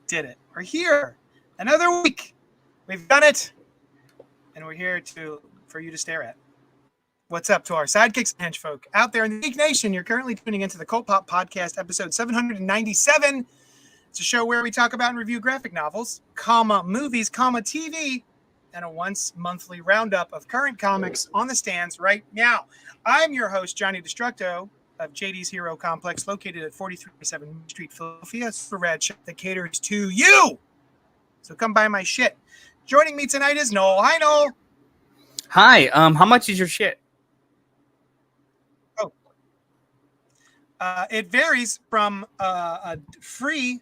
did it. We're here. Another week. We've done it. And we're here for you to stare at. What's up to our sidekicks and henchfolk out there in the Geek Nation? You're currently tuning into the CultPop podcast, episode 797. It's a show where we talk about and review graphic novels, movies, TV, and a once monthly roundup of current comics on the stands right now. I'm your host, Johnny Destructo of JD's Hero Complex, located at 4337 Main Street, Philadelphia. Super rad shop that caters to you. So come buy my shit. Joining me tonight is Noel. Hi, Noel. Hi. How much is your shit? It varies from free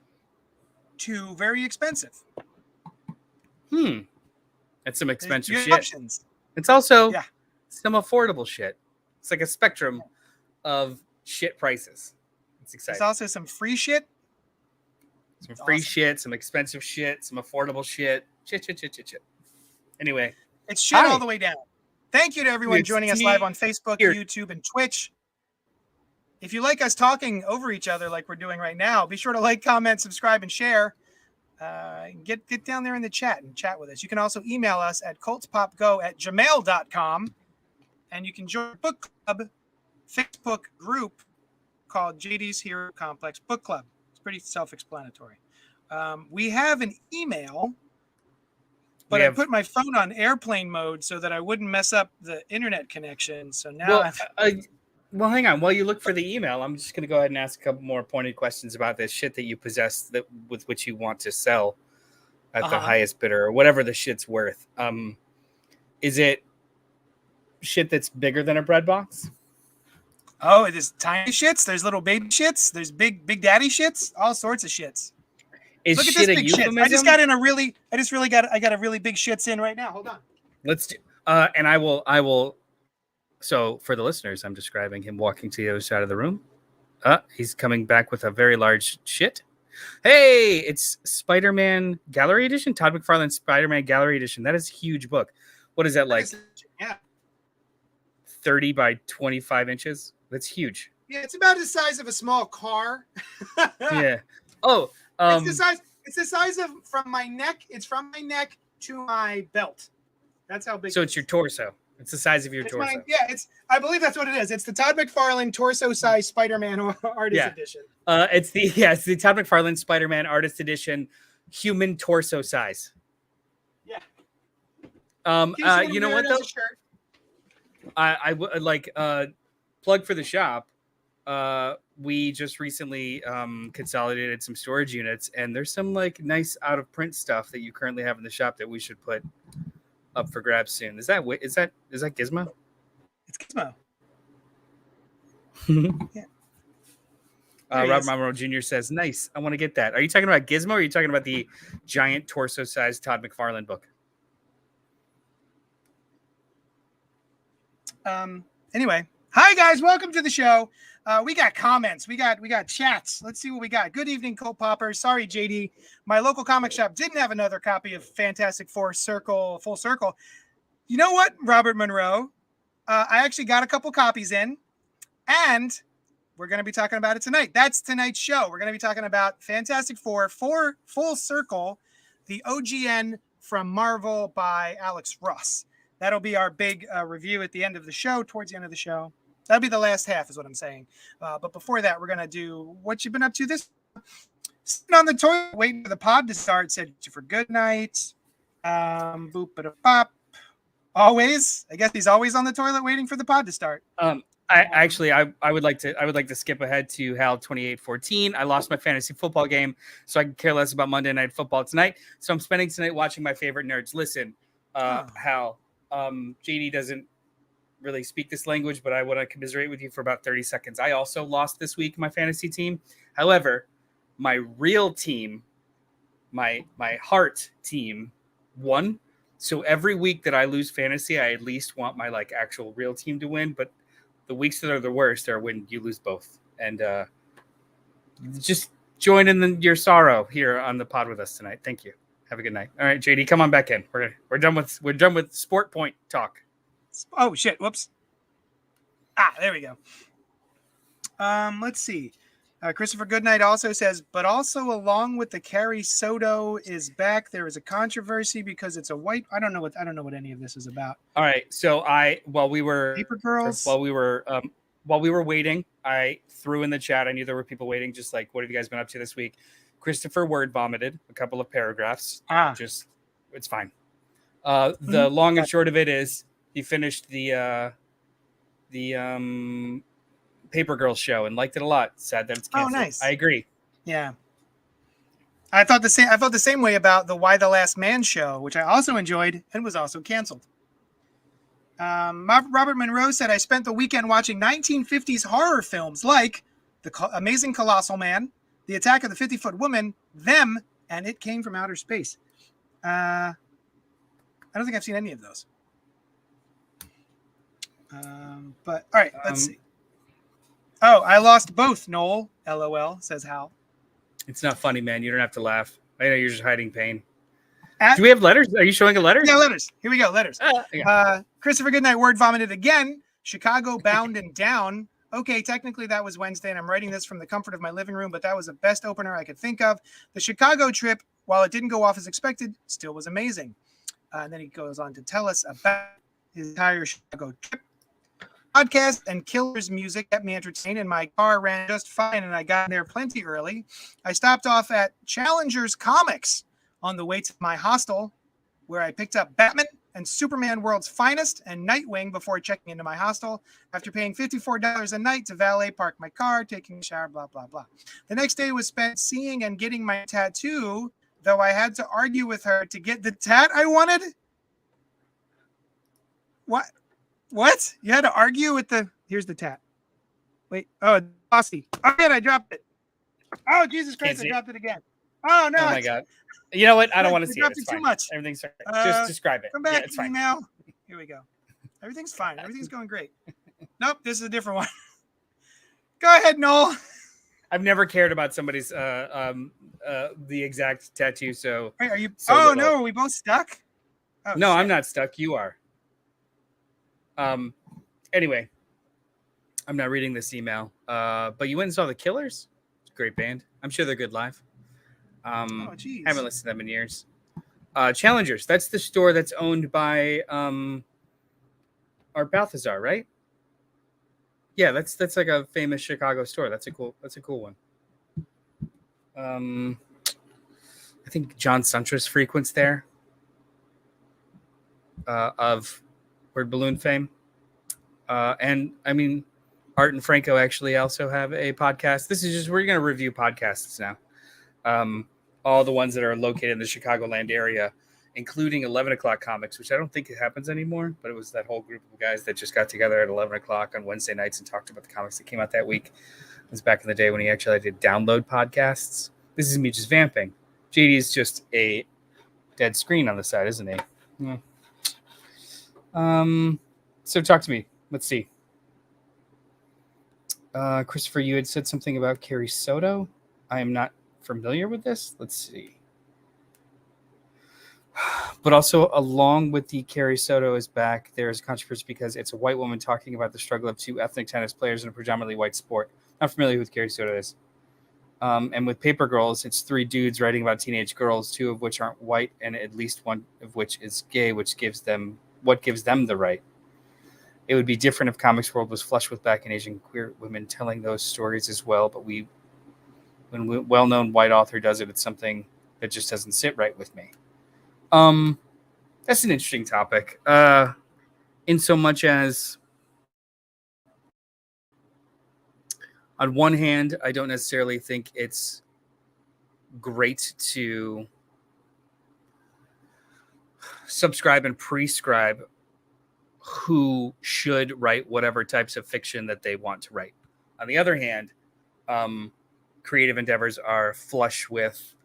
to very expensive. That's some expensive shit. Options. It's also some affordable shit. It's like a spectrum of shit prices. It's exciting. There's also some free shit. Some free shit, some expensive shit, some affordable shit. Shit. Anyway. It's shit all the way down. Thank you to everyone joining us live on Facebook, YouTube, and Twitch. If you like us talking over each other like we're doing right now, be sure to like, comment, subscribe, and share. Get down there in the chat and chat with us. You can also email us at cultpopgo@gmail.com. And you can join a book club Facebook group called JD's Hero Complex Book Club. It's pretty self-explanatory. We have an email, but I put my phone on airplane mode so that I wouldn't mess up the internet connection. So now well, hang on. While you look for the email, I'm just going to go ahead and ask a couple more pointed questions about this shit that you possess with which you want to sell at the highest bidder or whatever the shit's worth. Is it shit that's bigger than a bread box? Oh, there's tiny shits. There's little baby shits. There's big daddy shits. All sorts of shits. Look at this big shit. I got a really big shits in right now. Hold on. Let's do. And I will. So for the listeners, I'm describing him walking to the other side of the room. He's coming back with a very large shit. Hey, it's Spider-Man Gallery Edition. Todd McFarlane's Spider-Man Gallery Edition. That is a huge book. What is that like? 30 by 25 inches. That's huge. Yeah, it's about the size of a small car. Yeah. Oh, it's the size of from my neck. It's from my neck to my belt. That's how big. So it's your torso. It's the size of your torso. I believe that's what it is. It's the Todd McFarlane torso-size Spider-Man Artist Edition. It's the Todd McFarlane Spider-Man Artist Edition, human torso size. Yeah. You know what though? I would like plug for the shop. We just recently consolidated some storage units, and there's some like nice out of print stuff that you currently have in the shop that we should put up for grabs soon. Is that Gizmo? It's Gizmo. Yeah. Rob Monroe Jr. says, "Nice. I want to get that." Are you talking about Gizmo, or are you talking about the giant torso-sized Todd McFarlane book? Anyway, hi guys, welcome to the show. We got comments, we got chats. Let's see what we got. Good evening, Cult Poppers. Sorry, JD, my local comic shop didn't have another copy of Fantastic Four Full Circle. You know what, Robert Monroe? I actually got a couple copies in, and we're going to be talking about it tonight. That's tonight's show. We're going to be talking about Fantastic Four Full Circle, the OGN from Marvel by Alex Ross. That'll be our big review at the end of the show, towards the end of the show. That'll be the last half is what I'm saying. But before that, we're going to do what you've been up to this. Sitting on the toilet, waiting for the pod to start. Said for good night. Boop-a-da-pop. Always. I guess he's always on the toilet waiting for the pod to start. I would like to skip ahead to Hal 2814. I lost my fantasy football game, so I can care less about Monday Night Football tonight. So I'm spending tonight watching my favorite nerds. Listen, Hal, JD doesn't really speak this language, but I want to commiserate with you for about 30 seconds. I also lost this week my fantasy team. However, my real team, my heart team won. So every week that I lose fantasy, I at least want my like actual real team to win. But the weeks that are the worst are when you lose both. And just join in your sorrow here on the pod with us tonight. Thank you. Have a good night. All right, JD, come on back in. We're done with Sport Point talk. Oh shit! Whoops. There we go. Let's see. Christopher Goodnight also says, but also along with the Carrie Soto is back, there is a controversy because it's a white. I don't know what any of this is about. All right. So while we were waiting, I threw in the chat. I knew there were people waiting. Just like, what have you guys been up to this week? Christopher word vomited a couple of paragraphs. Just, it's fine. The long and short of it is he finished the Paper Girls show and liked it a lot. Sad that it's canceled. Oh, nice. I agree. Yeah. I felt the same way about the Why the Last Man show, which I also enjoyed and was also canceled. Robert Monroe said, I spent the weekend watching 1950s horror films like The Amazing Colossal Man, The Attack of the 50-Foot Woman, Them, and It Came from Outer Space. I don't think I've seen any of those. But all right, let's see. Oh, I lost both, Noel. LOL, says Hal. It's not funny, man. You don't have to laugh. I know you're just hiding pain. Do we have letters? Are you showing a letter? Yeah, letters. Here we go, letters. Yeah. Christopher Goodnight word vomited again. Chicago bound and down. Okay, technically that was Wednesday, and I'm writing this from the comfort of my living room, but that was the best opener I could think of. The Chicago trip, while it didn't go off as expected, still was amazing. And then he goes on to tell us about his entire Chicago trip. Podcast and Killer's music kept me entertained, and my car ran just fine, and I got there plenty early. I stopped off at Challenger's Comics on the way to my hostel, where I picked up Batman and Superman World's Finest and Nightwing before checking into my hostel. After paying $54 a night to valet park my car, taking a shower, blah, blah, blah. The next day was spent seeing and getting my tattoo, though I had to argue with her to get the tat I wanted. What? You had to argue with the... Here's the tat. Wait. Oh, bossy. Oh, good. I dropped it. Oh, Jesus Christ. I dropped it again. Oh, no. Oh, my God. You know what? I don't want to see it. It's too much. Everything's fine. Just describe it. Come back, it's fine. email. Here we go. Everything's fine. Everything's going great. Nope, this is a different one. Go ahead, Noel. I've never cared about somebody's the exact tattoo. So, Wait, are you? So no, are we both stuck? Oh, no, shit. I'm not stuck. You are. Anyway, I'm not reading this email. But you went and saw the Killers. It's a great band. I'm sure they're good live. Haven't listened to them in years. Challengers. That's the store that's owned by Art Balthazar, right? Yeah, that's like a famous Chicago store. That's a cool one. I think John Suntress frequents there. Of Word Balloon fame. And I mean, Art and Franco actually also have a podcast. We're going to review podcasts now. All the ones that are located in the Chicagoland area, including 11 o'clock comics, which I don't think it happens anymore, but it was that whole group of guys that just got together at 11 o'clock on Wednesday nights and talked about the comics that came out that week. It was back in the day when he actually did download podcasts. This is me just vamping. JD is just a dead screen on the side, isn't he? Yeah. So talk to me. Let's see. Christopher, you had said something about Carrie Soto. I am not familiar with this. Let's see. But also, along with the Carrie Soto is back, there's controversy because it's a white woman talking about the struggle of two ethnic tennis players in a predominantly white sport. Not familiar with Carrie Soto is. And with Paper Girls, it's three dudes writing about teenage girls, two of which aren't white, and at least one of which is gay, which gives them the right. It would be different if Comics World was flush with Black and Asian queer women telling those stories as well, but when a well-known white author does it, it's something that just doesn't sit right with me. That's an interesting topic. In so much as, on one hand, I don't necessarily think it's great to subscribe and prescribe who should write whatever types of fiction that they want to write. On the other hand, creative endeavors are flush with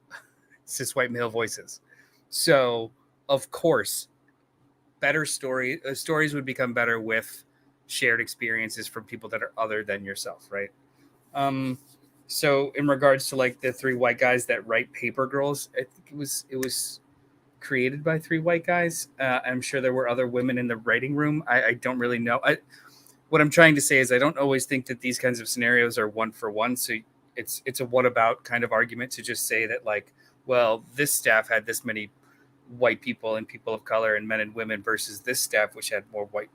cis white male voices. So, of course, better stories would become better with shared experiences from people that are other than yourself, right? So in regards to like the three white guys that write Paper Girls, I think it was created by three white guys. I'm sure there were other women in the writing room. I don't really know. What I'm trying to say is I don't always think that these kinds of scenarios are one for one. So it's a what about kind of argument to just say that, like, well, this staff had this many white people and people of color and men and women versus this staff which had more white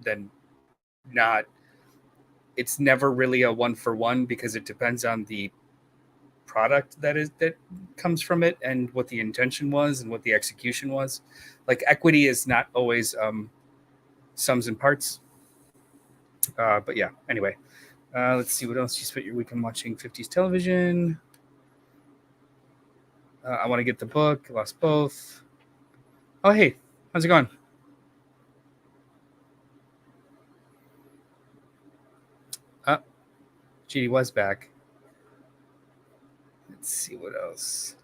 than not. It's never really a one for one because it depends on the product that comes from it and what the intention was and what the execution was. Like, equity is not always sums and parts. But yeah, anyway, let's see what else you spent your weekend watching. 50s television. I want to get the book. Lost both. Oh, hey, how's it going? GD was back. Let's see what else.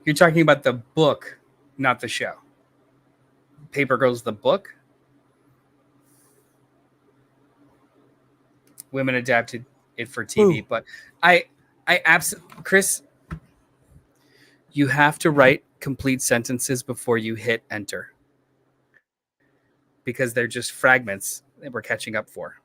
You're talking about the book, not the show. Paper Girls, the book. Women adapted it for TV, but I absolutely, Chris, you have to write complete sentences before you hit enter because they're just fragments that we're catching up for.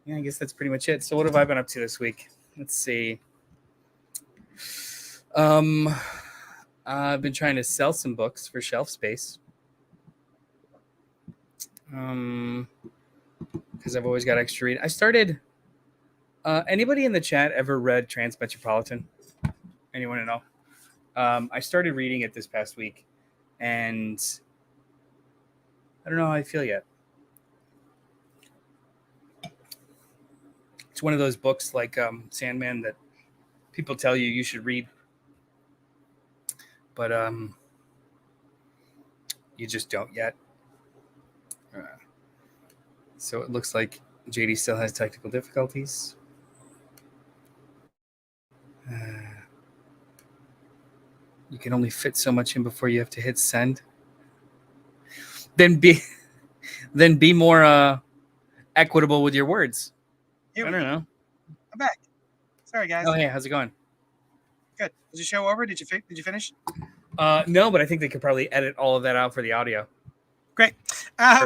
Yeah, I guess that's pretty much it. So what have I been up to this week? Let's see. I've been trying to sell some books for shelf space. Because I've always got extra read. I started. Anybody in the chat ever read Transmetropolitan? Anyone know? I started reading it this past week, and I don't know how I feel yet. It's one of those books like Sandman that people tell you should read, but you just don't yet. So it looks like JD still has technical difficulties. You can only fit so much in before you have to hit send. Then be more equitable with your words. I don't know. I'm back. Sorry, guys. Oh, hey, how's it going? Good. Was the show over? Did you finish? No, but I think they could probably edit all of that out for the audio. Great.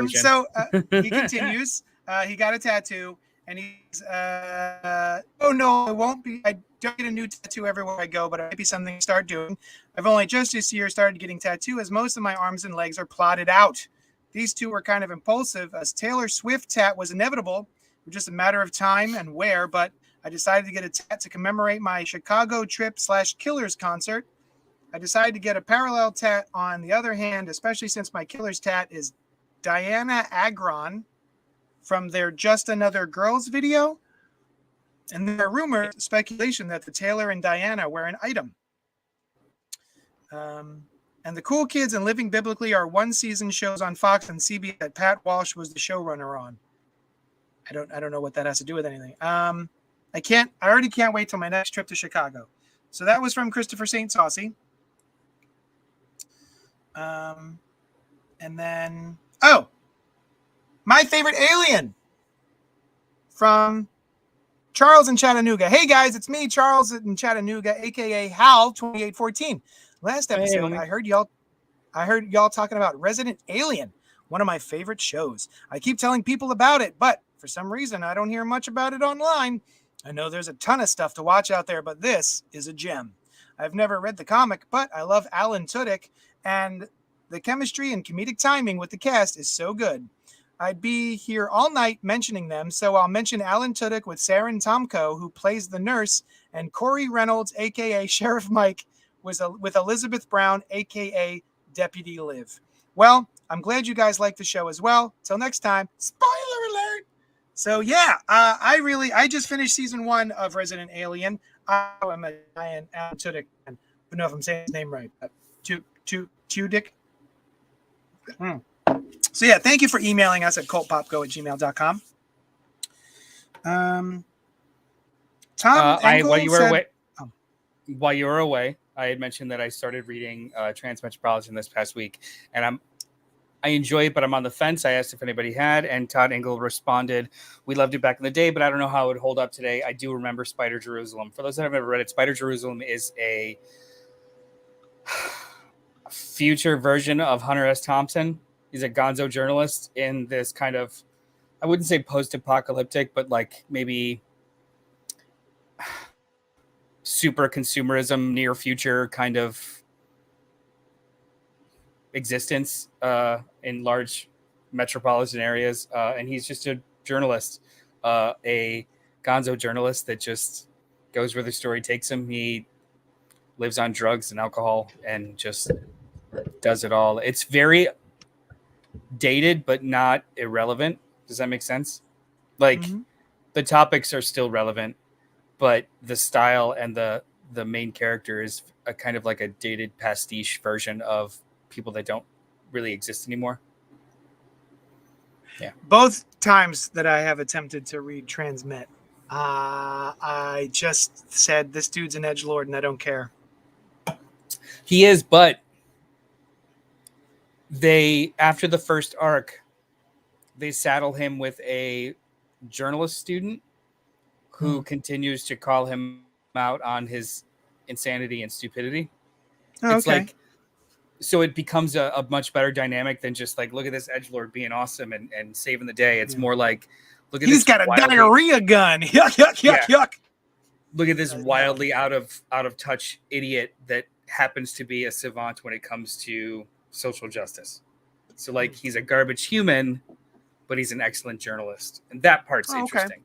So he continues. He got a tattoo, and he's oh no, it won't be. I don't get a new tattoo everywhere I go, but it might be something to start doing. I've only just this year started getting tattoo, as most of my arms and legs are plotted out. These two were kind of impulsive, as Taylor Swift tat was inevitable. It was just a matter of time and where, but I decided to get a tat to commemorate my Chicago trip / Killers concert. I decided to get a parallel tat on the other hand, especially since my Killers tat is Diana Agron from their Just Another Girls video. And there are rumors, speculation that the Taylor and Diana were an item. And the Cool Kids and Living Biblically are one-season shows on Fox and CBS that Pat Walsh was the showrunner on. I don't know what that has to do with anything. I already can't wait till my next trip to Chicago. So that was from Christopher St. Saucy. And then, my favorite alien from Charles in Chattanooga. Hey guys, it's me, Charles in Chattanooga, aka Hal 2814. Last episode, I heard y'all talking about Resident Alien, one of my favorite shows. I keep telling people about it, but for some reason, I don't hear much about it online. I know there's a ton of stuff to watch out there, but this is a gem. I've never read the comic, but I love Alan Tudyk, and the chemistry and comedic timing with the cast is so good. I'd be here all night mentioning them, so I'll mention Alan Tudyk with Saren Tomko, who plays the nurse, and Corey Reynolds, a.k.a. Sheriff Mike, with Elizabeth Brown, a.k.a. Deputy Liv. Well, I'm glad you guys like the show as well. Till next time, spoiler alert! So yeah, I just finished season 1 of Resident Alien. I'm a giant Alan Tudyk fan. I don't know if I'm saying his name right. Tudyk. So yeah, thank you for emailing us at cultpopgo@gmail.com. Tom while you were away, I had mentioned that I started reading Transmetropolitan this past week, and I enjoy it, but I'm on the fence. I asked if anybody had, and Todd Engel responded, "We loved it back in the day, but I don't know how it would hold up today." I do remember Spider Jerusalem. For those that have never read it, Spider Jerusalem is future version of Hunter S. Thompson. He's a gonzo journalist in this kind of, I wouldn't say post-apocalyptic, but like maybe super consumerism, near future kind of existence in large metropolitan areas. And he's just a journalist, a gonzo journalist that just goes where the story takes him. He lives on drugs and alcohol and just does it all. It's very dated, but not irrelevant. Does that make sense? Like the topics are still relevant, but the style and the main character is a kind of like a dated pastiche version of people that don't really exist anymore. Yeah. Both times that I have attempted to read Transmit, I just said this dude's an edgelord and I don't care. He is, but they, after the first arc, they saddle him with a journalist student who continues to call him out on his insanity and stupidity. It's like, so it becomes a much better dynamic than just like, look at this edgelord being awesome and saving the day. It's more like, look at he's got a diarrhea gun. Yuck, yuck, yuck, yuck. Look at this wildly out of touch idiot that happens to be a savant when it comes to social justice. So like, he's a garbage human, but he's an excellent journalist, and that part's interesting.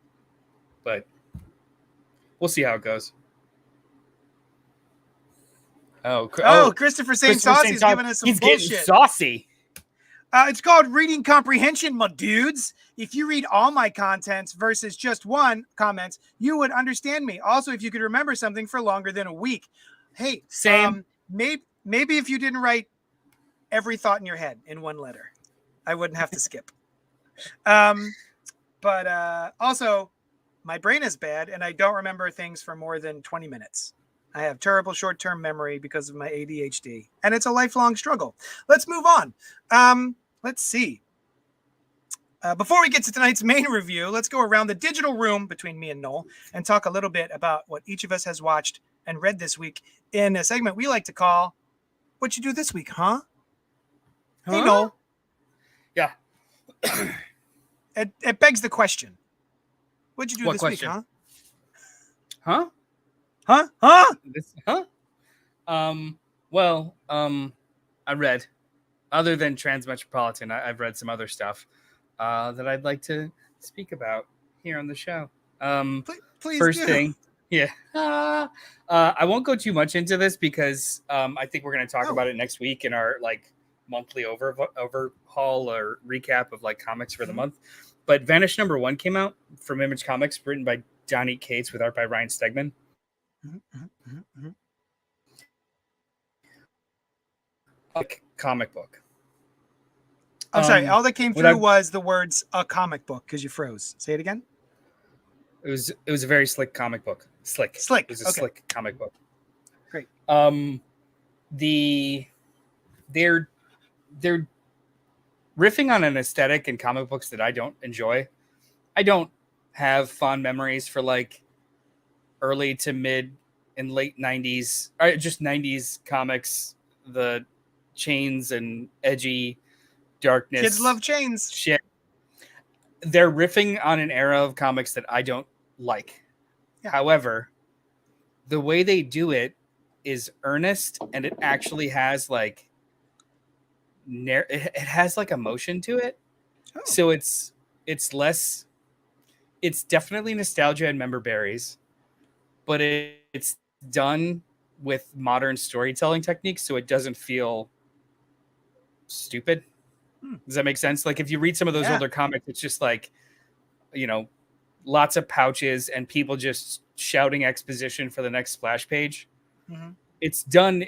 But we'll see how it goes. Christopher St. Saucy's giving us some He's bullshit. Getting saucy. It's called reading comprehension, my dudes. If you read all my contents versus just one comments, you would understand me. Also, if you could remember something for longer than a week. Hey, same. Maybe if you didn't write every thought in your head in one letter, I wouldn't have to skip. But also, my brain is bad and I don't remember things for more than 20 minutes. I have terrible short-term memory because of my ADHD, and it's a lifelong struggle. Let's move on. Let's see. Before we get to tonight's main review, let's go around the digital room between me and Noel and talk a little bit about what each of us has watched and read this week in a segment we like to call "What You Do This Week, Huh?" Hey, Noel. Yeah. It begs the question. What'd you do this week, huh? Huh? Huh? Huh? Well, I read, other than Transmetropolitan, I've read some other stuff that I'd like to speak about here on the show. Please first do. thing, yeah. I won't go too much into this because I think we're going to talk about it next week in our like monthly overhaul or recap of like comics for the month. But Vanish #1 came out from Image Comics, written by Donnie Cates with art by Ryan Stegman. Comic book. I'm sorry. All that came through was the words "a comic book" because you froze. Say it again. It was a very slick comic book. Slick. It was a slick comic book. Great. They're riffing on an aesthetic in comic books that I don't enjoy. I don't have fond memories for like early to mid and late 90s, or just 90s comics, the chains and edgy darkness. Kids love chains. Shit. They're riffing on an era of comics that I don't like. Yeah. However, the way they do it is earnest, and it actually has like it has like emotion to it. So it's less, it's definitely nostalgia and member berries, but it's done with modern storytelling techniques, so it doesn't feel stupid. Does that make sense? Like if you read some of those older comics, it's just like, you know, lots of pouches and people just shouting exposition for the next splash page. It's done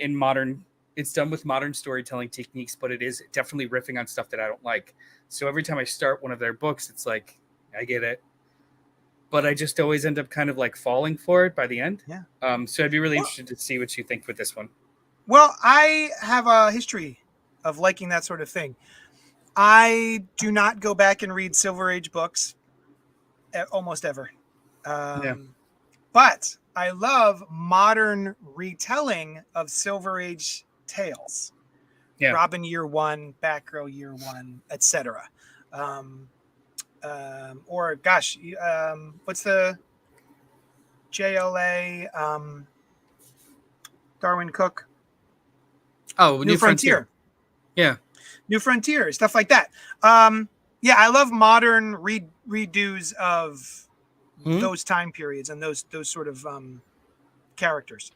with modern storytelling techniques, but it is definitely riffing on stuff that I don't like. So every time I start one of their books, it's like, I get it, but I just always end up kind of like falling for it by the end. Yeah. So I'd be really interested to see what you think with this one. Well, I have a history of liking that sort of thing. I do not go back and read Silver Age books almost ever. But I love modern retelling of Silver Age tales. Yeah. Robin Year One, Batgirl Year One, etc. Or gosh, what's the JLA Darwin Cook? Oh, New Frontier. Yeah. New Frontier, stuff like that. Yeah, I love modern redos of those time periods and those sort of characters.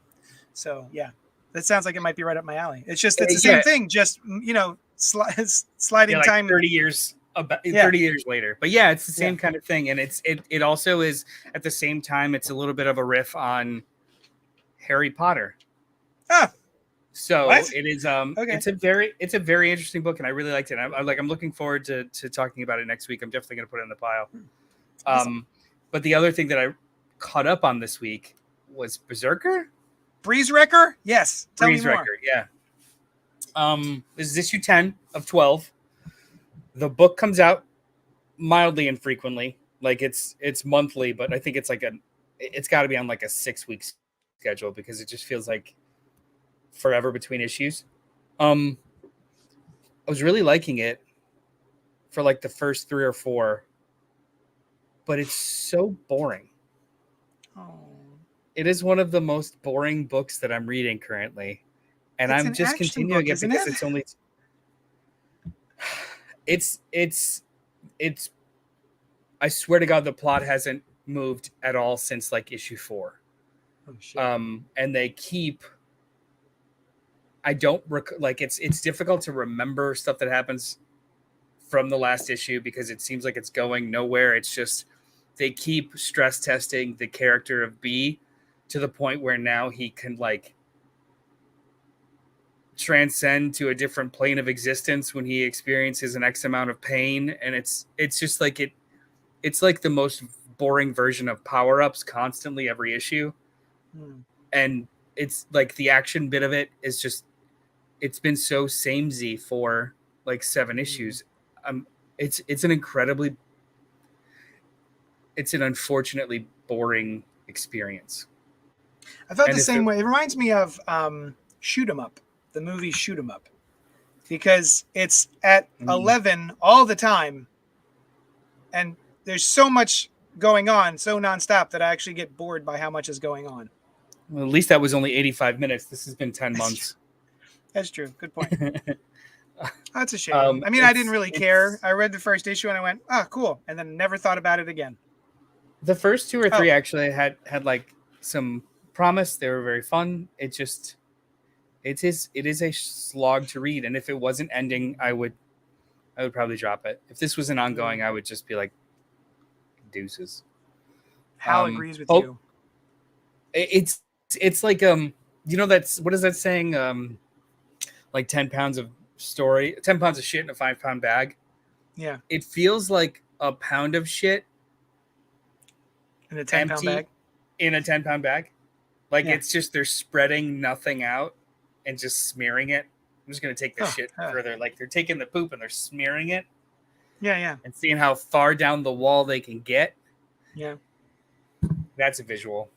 So yeah, that sounds like it might be right up my alley. It's just the same thing, just sliding like time 30 years about 30 years later. But yeah, it's the same kind of thing, and it also is at the same time. It's a little bit of a riff on Harry Potter. Ah, so what? it is Okay. it's a very interesting book, and I really liked it. I'm looking forward to talking about it next week. I'm definitely going to put it in the pile. Awesome. But the other thing that I caught up on this week was Berserker. Breeze Wrecker? Yes. Tell me more. Wrecker, yeah. This is issue 10 of 12. The book comes out mildly infrequently. Like it's monthly, but I think it's it's got to be on like a 6-week schedule because it just feels like forever between issues. I was really liking it for like the first 3 or 4, but it's so boring. Oh. It is one of the most boring books that I'm reading currently. And I'm just continuing it because it's only it's I swear to God the plot hasn't moved at all since like issue 4. Oh, shit. And they keep it's difficult to remember stuff that happens from the last issue because it seems like it's going nowhere. It's just they keep stress testing the character of B to the point where now he can like transcend to a different plane of existence when he experiences an X amount of pain. And it's just like it's like the most boring version of power-ups constantly every issue. And it's like the action bit of it is just, it's been so samey for like 7 issues. It's an unfortunately boring experience. I felt the same way. It reminds me of Shoot 'em Up, the movie Shoot 'em Up, because it's at 11 all the time, and there's so much going on, so nonstop that I actually get bored by how much is going on. Well, at least that was only 85 minutes. This has been 10 months. That's true. Good point. That's a shame. I mean, I didn't really care. I read the first issue and I went, "Ah, cool," and then never thought about it again. The first 2 or 3 actually had like some promise. They were very fun. It is a slog to read, and if it wasn't ending, I would probably drop it. If this was an ongoing, I would just be like, deuces. Hal agrees with you. It's like that's what is that saying? Like 10 pounds of 10 pounds of shit in a 5-pound bag. Yeah. It feels like a pound of shit in a 10-pound bag. In a 10-pound bag. Like it's just they're spreading nothing out and just smearing it. I'm just gonna take this shit further. Like they're taking the poop and they're smearing it. Yeah. And seeing how far down the wall they can get. Yeah. That's a visual.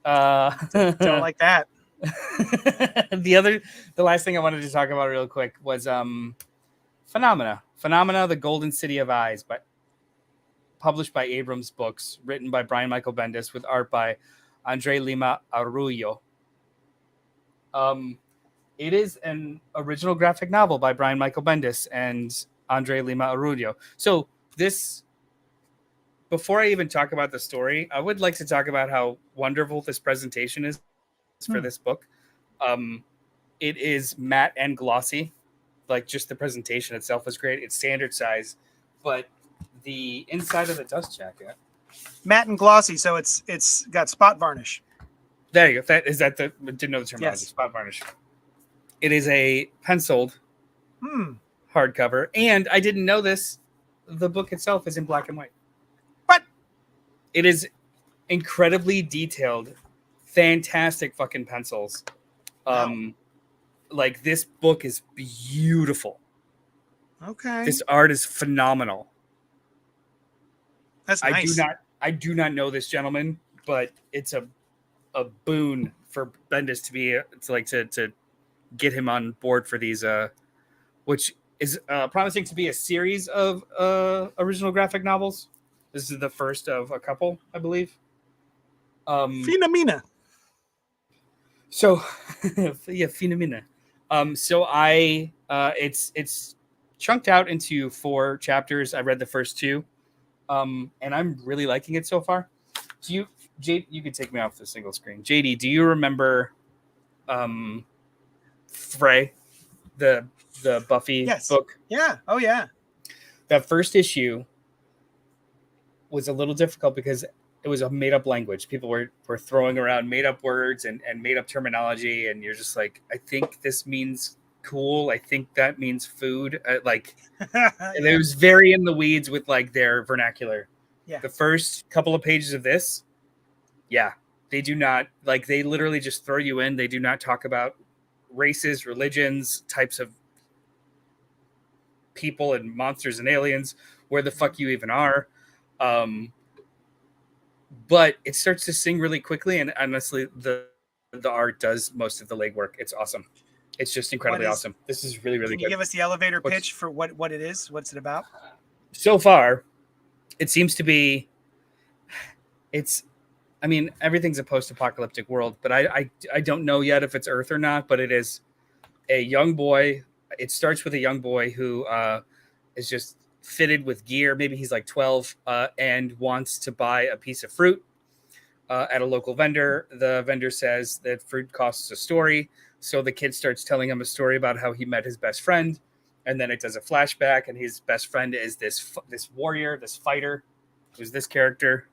Don't like that. The last thing I wanted to talk about real quick was Phenomena, The Golden City of Eyes, published by Abrams Books, written by Brian Michael Bendis with art by Andre Lima Arroyo. It is an original graphic novel by Brian Michael Bendis and Andre Lima Arroyo. So before I even talk about the story, I would like to talk about how wonderful this presentation is for this book. It is matte and glossy. Like just the presentation itself is great. It's standard size, but the inside of the dust jacket, matte and glossy, so it's got spot varnish. There you go. Didn't know the terminology. Yes. Spot varnish. It is a penciled hardcover, and I didn't know this. The book itself is in black and white. What? It is incredibly detailed, fantastic fucking pencils. Wow. Like this book is beautiful. Okay. This art is phenomenal. That's nice. I do not know this gentleman, but it's a boon for Bendis to get him on board for these which is promising to be a series of original graphic novels. This is the first of a couple, I believe. Phenomena. So, yeah, Phenomena. So it's chunked out into 4 chapters. I read the first 2, and I'm really liking it so far. Do you, Jade? You can take me off the single screen. JD, do you remember, Frey, the Buffy book? Yeah. Oh yeah. That first issue was a little difficult because it was a made up language. People were throwing around made up words and made up terminology. And you're just like, I think this means cool. I think that means food. And it was very in the weeds with like their vernacular. Yeah. The first couple of pages of this. Yeah. They do not like, they literally just throw you in. They do not talk about races, religions, types of people and monsters and aliens, where the fuck you even are. But it starts to sing really quickly, and honestly, the art does most of the legwork. It's awesome. It's just incredibly awesome. This is really, really good. Can you give us the elevator pitch for what it is? What's it about? So far, it seems to be. I mean, everything's a post-apocalyptic world, but I don't know yet if it's Earth or not. But it is a young boy. It starts with a young boy who is just fitted with gear. Maybe he's like 12 and wants to buy a piece of fruit at a local vendor. The vendor says that fruit costs a story. So the kid starts telling him a story about how he met his best friend. And then it does a flashback. And his best friend is this warrior, this fighter, who's this character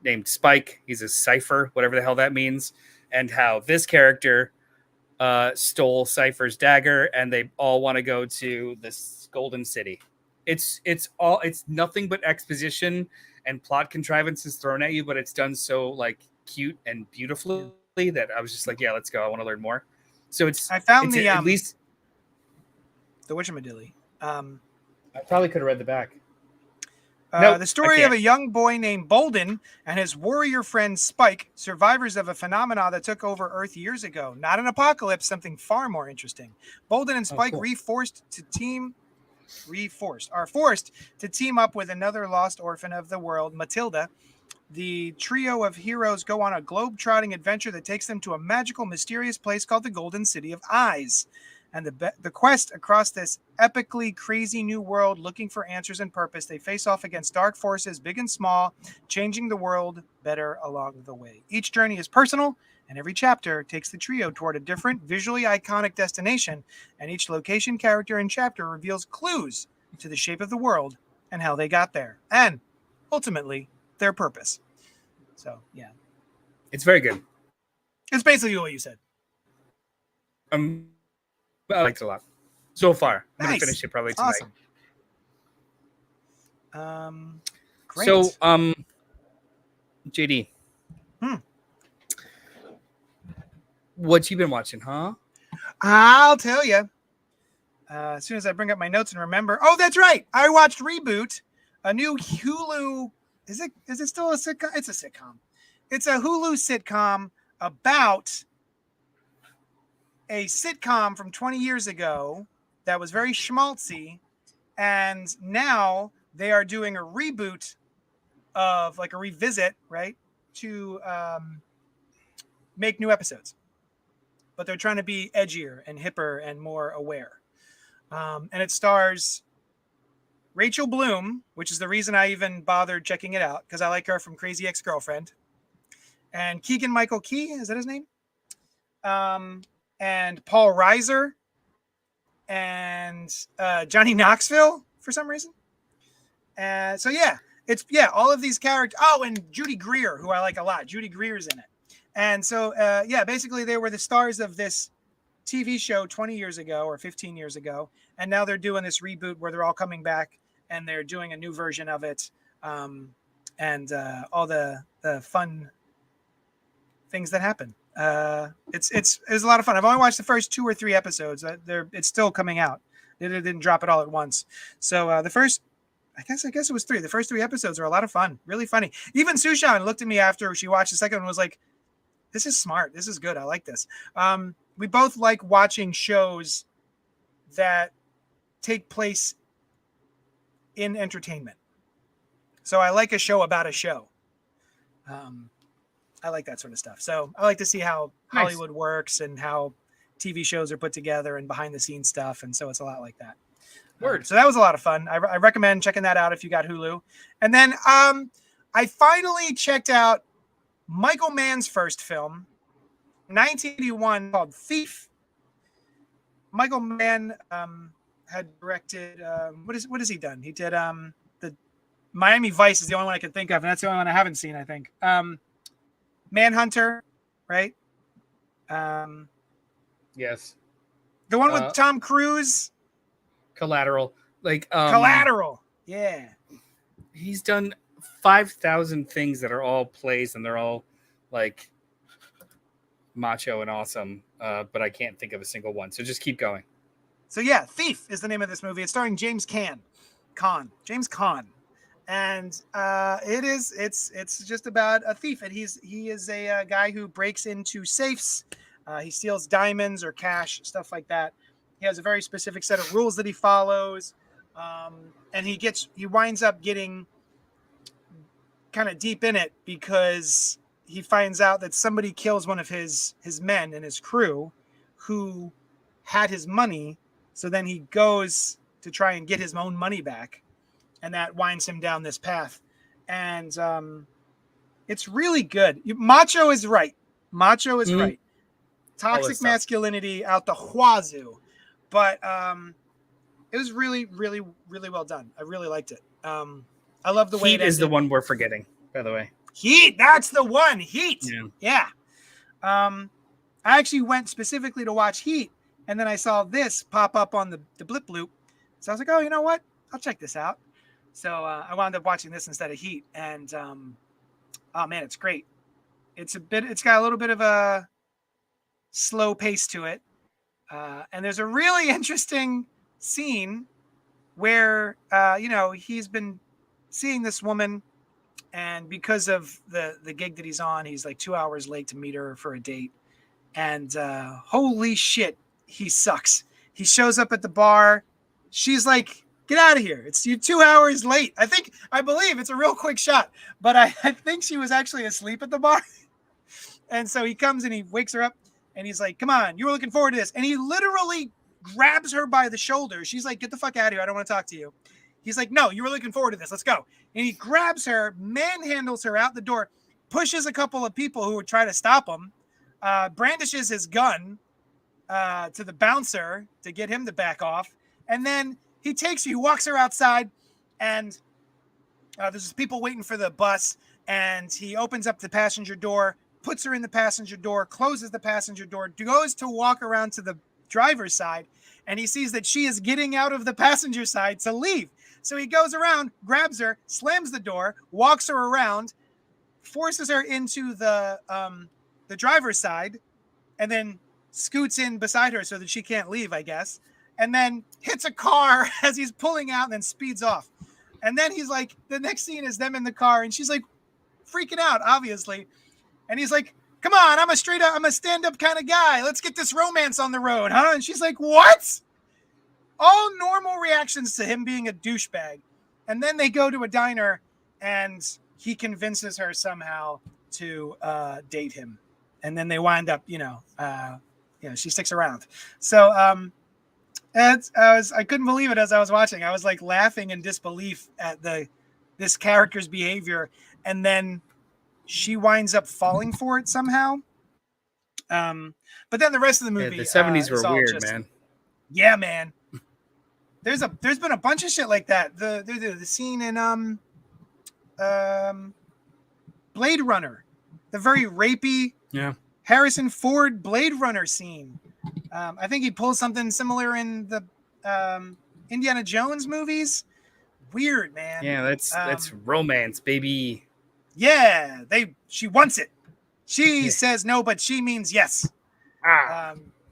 named Spike. He's a cipher, whatever the hell that means. And how this character stole Cypher's dagger. And they all want to go to this golden city. It's nothing but exposition and plot contrivances thrown at you, but it's done so like cute and beautifully that I was just like, yeah, let's go. I want to learn more. So I found at least the whatchamadilly. I probably could have read the back. The story of a young boy named Bolden and his warrior friend Spike, survivors of a phenomenon that took over Earth years ago. Not an apocalypse, something far more interesting. Bolden and Spike are forced to team up with another lost orphan of the world, Matilda. The trio of heroes go on a globe-trotting adventure that takes them to a magical, mysterious place called the Golden City of Eyes. And the quest across this epically crazy new world, looking for answers and purpose, they face off against dark forces, big and small, changing the world better along the way. Each journey is personal, and every chapter takes the trio toward a different, visually iconic destination, and each location, character, and chapter reveals clues to the shape of the world and how they got there, and ultimately, their purpose. So, yeah. It's very good. It's basically what you said. I liked it a lot. So far. I'm going Nice. to finish it probably tonight. Awesome. Great. So, JD. What you been watching, huh? I'll tell you. As soon as I bring up my notes and remember. Oh, that's right. I watched Reboot, a new Hulu. Is it still a sitcom? It's a sitcom. It's a Hulu sitcom about a sitcom from 20 years ago that was very schmaltzy, and now they are doing a reboot of like a revisit, right, to make new episodes. But they're trying to be edgier and hipper and more aware. And it stars Rachel Bloom, which is the reason I even bothered checking it out, because I like her from Crazy Ex-Girlfriend. And Keegan-Michael Key, is that his name? And Paul Reiser and Johnny Knoxville for some reason. So yeah, all of these characters. Oh, and Judy Greer, who I like a lot. Judy Greer's in it. And so basically they were the stars of this TV show 20 years ago or 15 years ago, and now they're doing this reboot where they're all coming back and they're doing a new version of it, and all the fun things that happen. It's a lot of fun. I've only watched the first 2 or 3 episodes. It's still coming out. It didn't drop it all at once. So the first, I guess it was 3. The first 3 episodes are a lot of fun, really funny. Even Sushan looked at me after she watched the second one and was like, "This is smart. This is good. I like this." We both like watching shows that take place in entertainment. So I like a show about a show. I like that sort of stuff. So I like to see how Hollywood works and how TV shows are put together and behind the scenes stuff. And so it's a lot like that. Word. So that was a lot of fun. I recommend checking that out if you got Hulu. And then I finally checked out Michael Mann's first film, 1981, called Thief. Michael Mann had directed what has he done? He did the Miami Vice is the only one I can think of, and that's the only one I haven't seen, I think. Manhunter, right? Yes. The one with Tom Cruise. Collateral. Collateral. Yeah. He's done 5,000 things that are all plays, and they're all like macho and awesome. But I can't think of a single one. So just keep going. So yeah, Thief is the name of this movie. It's starring James Caan. And it's just about a thief, and he is a guy who breaks into safes. He steals diamonds or cash, stuff like that. He has a very specific set of rules that he follows, and he winds up getting kind of deep in it because he finds out that somebody kills one of his men and his crew who had his money. So then he goes to try and get his own money back. And that winds him down this path. And it's really good. Macho is right. Right. Toxic masculinity out the wazoo. But it was really, really, really well done. I really liked it. I love the way Heat is the one we're forgetting, by the way. Heat. That's the one. Heat. Yeah. I actually went specifically to watch Heat. And then I saw this pop up on the blip loop. So I was like, oh, you know what? I'll check this out. So I wound up watching this instead of Heat, and oh man, it's great. It's got a little bit of a slow pace to it, and there's a really interesting scene where he's been seeing this woman, and because of the gig that he's on, he's like 2 hours late to meet her for a date, and holy shit, he sucks. He shows up at the bar. She's like, get out of here. You're 2 hours late. I believe it's a real quick shot, but I think she was actually asleep at the bar. And so he comes and he wakes her up and he's like, come on, you were looking forward to this. And he literally grabs her by the shoulder. She's like, get the fuck out of here. I don't want to talk to you. He's like, no, you were looking forward to this. Let's go. And he grabs her, manhandles her out the door, pushes a couple of people who would try to stop him, brandishes his gun to the bouncer to get him to back off. And then he walks her outside, and there's people waiting for the bus, and he opens up the passenger door, puts her in the passenger door, closes the passenger door, goes to walk around to the driver's side, and he sees that she is getting out of the passenger side to leave. So he goes around, grabs her, slams the door, walks her around, forces her into the driver's side, and then scoots in beside her so that she can't leave, I guess. And then hits a car as he's pulling out and then speeds off. And then he's like, the next scene is them in the car, and she's like freaking out, obviously. And he's like, come on, I'm a stand-up kind of guy. Let's get this romance on the road, huh? And she's like, what? All normal reactions to him being a douchebag. And then they go to a diner, and he convinces her somehow to date him. And then they wind up, she sticks around. So, I couldn't believe it as I was watching. I was like laughing in disbelief at this character's behavior, and then she winds up falling for it somehow. But then the rest of the movie, the 70s were weird, man. Yeah, man. There's been a bunch of shit like that. The scene in Blade Runner, the very rapey Harrison Ford Blade Runner scene. I think he pulls something similar in the Indiana Jones movies. Weird, man. Yeah, that's romance, baby. Yeah, she wants it. She says no, but she means yes.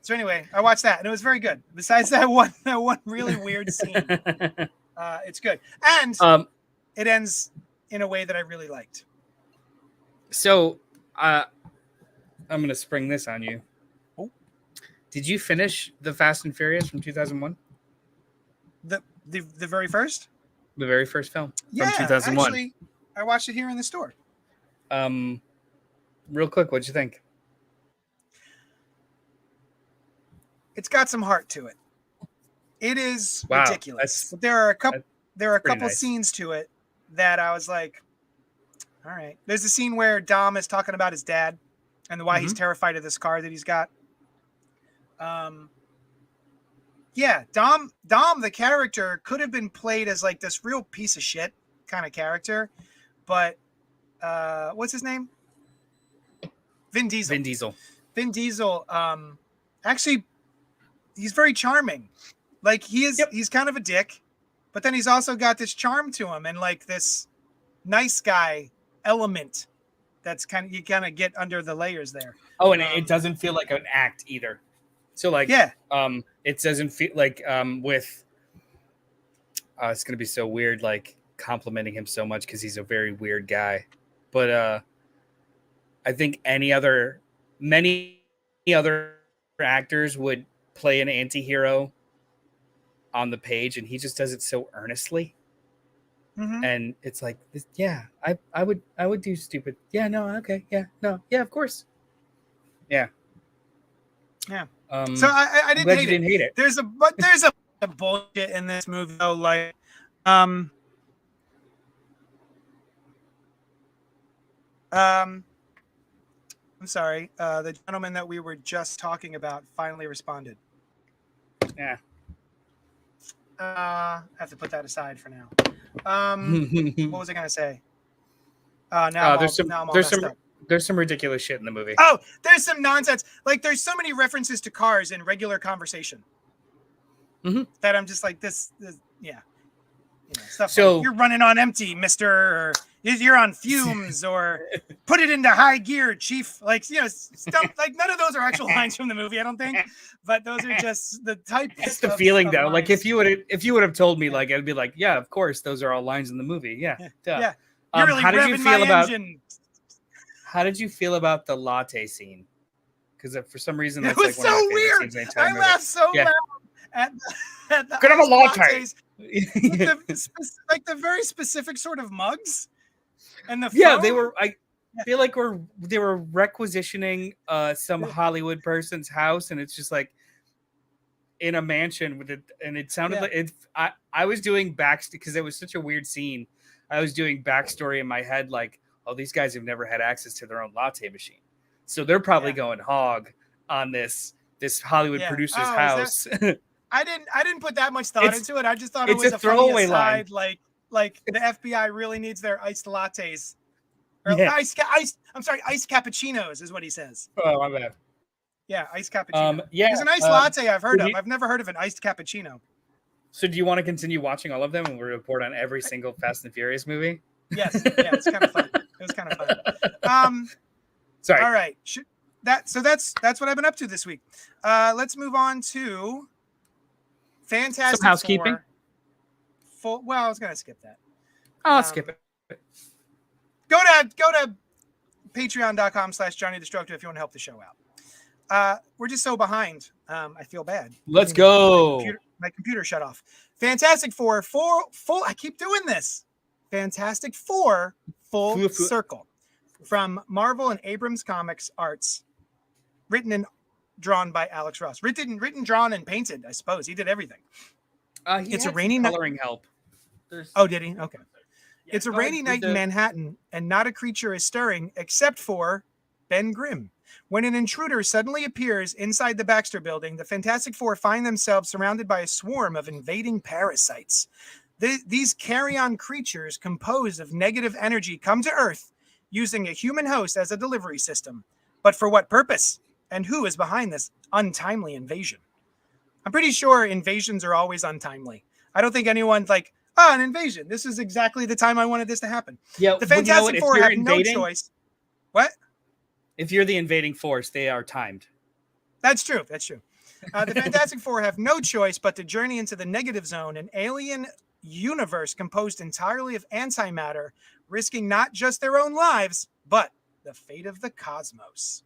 So anyway, I watched that and it was very good. Besides that one really weird scene, it's good, and it ends in a way that I really liked. So, I'm gonna spring this on you. Did you finish the Fast and Furious from 2001? The very first? The very first film Yeah, from 2001. actually, I watched it here in the store. Real quick, what'd you think? It's got some heart to it. It is Wow, ridiculous. But there are a couple nice. scenes to it that I was like, all right. There's a scene where Dom is talking about his dad and why he's terrified of this car that he's got. Yeah, Dom, the character, could have been played as like this real piece of shit kind of character, but what's his name? Vin Diesel. Vin Diesel. Actually, he's very charming. Like he's kind of a dick, but then he's also got this charm to him and like this nice guy element that's you kind of get under the layers there. Oh, and it doesn't feel like an act either. So like, it doesn't feel like with. It's gonna be so weird, like complimenting him so much because he's a very weird guy, but I think many other actors would play an anti-hero on the page, and he just does it so earnestly. And it's like, yeah, I would do stupid. Yeah, no, okay, yeah, no, yeah, of course, yeah. So I didn't hate it. There's a bullshit in this movie though, like I'm sorry. The gentleman that we were just talking about finally responded. Yeah. I have to put that aside for now. What was I gonna say? There's some ridiculous shit in the movie. Oh, there's some nonsense. Like there's so many references to cars in regular conversation that I'm just like this yeah. Stuff so like, you're running on empty, mister, or you're on fumes, or put it into high gear, chief. Like, stuff like none of those are actual lines from the movie, I don't think. But those are just the type. It's the feeling though. Lines. Like if you would have told me, like I'd be like, yeah, of course, those are all lines in the movie. Yeah. Yeah. You're really how did you feel about? Engine. How did you feel about the latte scene? Because for some reason that's it was like so one of my weird. Scenes I laughed so loud at the could have a latte. Like the very specific sort of mugs, and the they were. I feel like they were requisitioning some Hollywood person's house, and it's just like in a mansion with it, and it sounded like it. I was doing because it was such a weird scene. I was doing backstory in my head, like, oh, these guys have never had access to their own latte machine, so they're probably going hog on this Hollywood producer's house. I didn't put that much thought into it. I just thought it was a throwaway funny aside, line. Like the FBI really needs their iced lattes. Or iced cappuccinos is what he says. Oh, my bad. Yeah, iced cappuccino. There's an iced latte I've heard of. I've never heard of an iced cappuccino. So do you want to continue watching all of them and we'll report on every single Fast and Furious movie? Yes. Yeah, it's kind of fun. It was kind of fun. Sorry. All right. That's what I've been up to this week. Let's move on to Fantastic Some housekeeping. Well, I was gonna skip that. I'll skip it. Go to patreon.com/JohnnyDestructo if you want to help the show out. We're just so behind. I feel bad. Let's go. My computer shut off. Fantastic Four full. I keep doing this. Fantastic Four full circle from Marvel and Abrams Comics Arts, written and drawn by Alex Ross. Written, drawn, and painted. I suppose he did everything. It's a rainy night. Coloring help. Oh, did he? Okay. Yeah, it's a rainy night in Manhattan, and not a creature is stirring except for Ben Grimm. When an intruder suddenly appears inside the Baxter Building, the Fantastic Four find themselves surrounded by a swarm of invading parasites. These carrion creatures composed of negative energy come to Earth using a human host as a delivery system. But for what purpose? And who is behind this untimely invasion? I'm pretty sure invasions are always untimely. I don't think anyone's like, an invasion. This is exactly the time I wanted this to happen. Yeah, the Fantastic Four have no choice. What? If you're the invading force, they are timed. That's true. The Fantastic Four have no choice but to journey into the negative zone, an alien universe composed entirely of antimatter, risking not just their own lives, but the fate of the cosmos.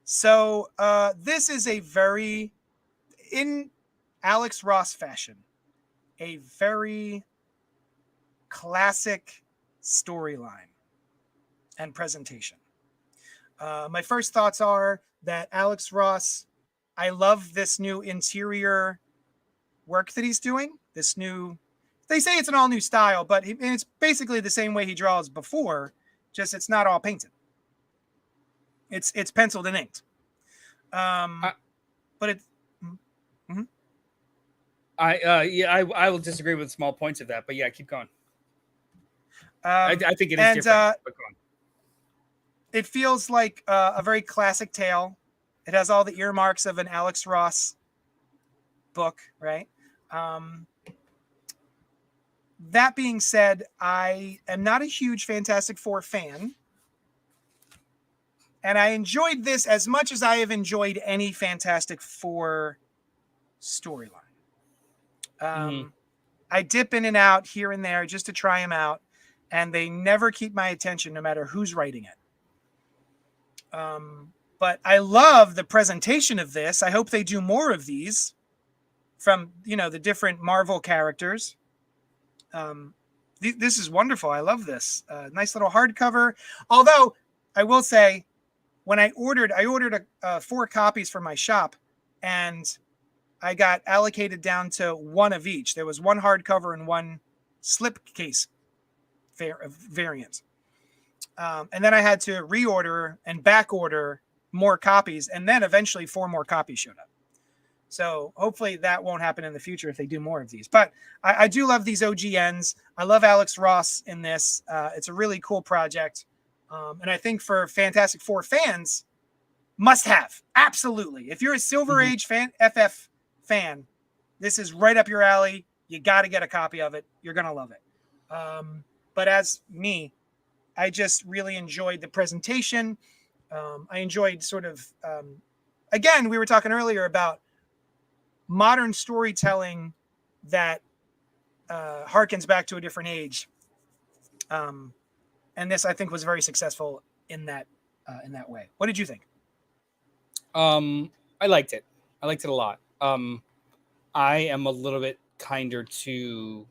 So this is a very, in Alex Ross fashion, a very classic storyline and presentation. My first thoughts are that Alex Ross, I love this new interior work that he's doing. This new, they say it's an all new style, but it's basically the same way he draws before, just it's not all painted. It's penciled and inked. But it. Mm-hmm. I will disagree with small points of that, but yeah, keep going. I think it is different. But go on. It feels like a very classic tale. It has all the earmarks of an Alex Ross book, right? That being said, I am not a huge Fantastic Four fan. And I enjoyed this as much as I have enjoyed any Fantastic Four storyline. I dip in and out here and there just to try them out, and they never keep my attention no matter who's writing it. But I love the presentation of this. I hope they do more of these from, the different Marvel characters. This is wonderful. I love this. Nice little hardcover. Although I will say, when I ordered 4 copies for my shop, and I got allocated down to one of each. There was one hardcover and one slipcase variant. And then I had to reorder and back order more copies, and then eventually 4 more copies showed up. So hopefully that won't happen in the future if they do more of these. But I do love these OGNs. I love Alex Ross in this. It's a really cool project. And I think for Fantastic Four fans, must have. Absolutely. If you're a Silver Age FF fan, this is right up your alley. You got to get a copy of it. You're going to love it. But as me, I just really enjoyed the presentation. I enjoyed sort of, again, we were talking earlier about modern storytelling that harkens back to a different age. And this, I think, was very successful in that way. What did you think? I liked it. I liked it a lot. I am a little bit kinder to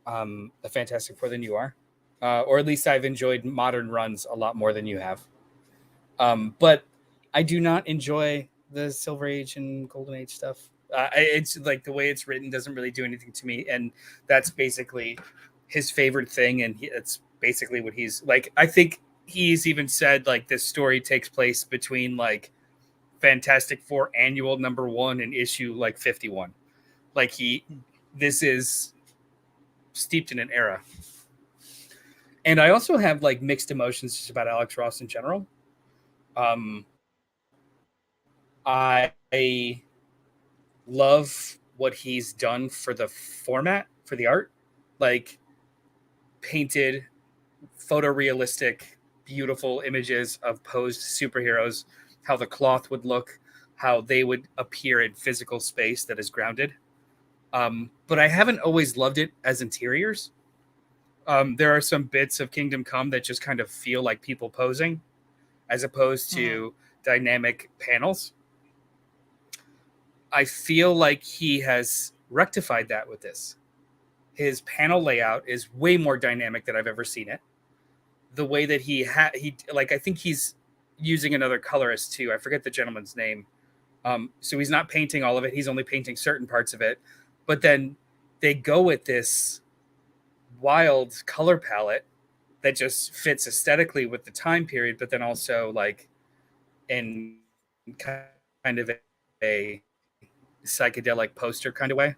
the Fantastic Four than you are. Or at least I've enjoyed modern runs a lot more than you have. But I do not enjoy the Silver Age and Golden Age stuff. It's like the way it's written doesn't really do anything to me. And that's basically his favorite thing. And it's basically what he's like. I think he's even said like this story takes place between like Fantastic Four annual #1 and issue like 51. Like this is steeped in an era. And I also have like mixed emotions just about Alex Ross in general. I love what he's done for the format, for the art, like painted, photorealistic, beautiful images of posed superheroes, how the cloth would look, how they would appear in physical space that is grounded. But I haven't always loved it as interiors. There are some bits of Kingdom Come that just kind of feel like people posing as opposed to dynamic panels. I feel like he has rectified that with this. His panel layout is way more dynamic than I've ever seen it. The way that he I think he's using another colorist too. I forget the gentleman's name. So he's not painting all of it. He's only painting certain parts of it. But then they go with this wild color palette that just fits aesthetically with the time period, but then also like in kind of a psychedelic poster kind of way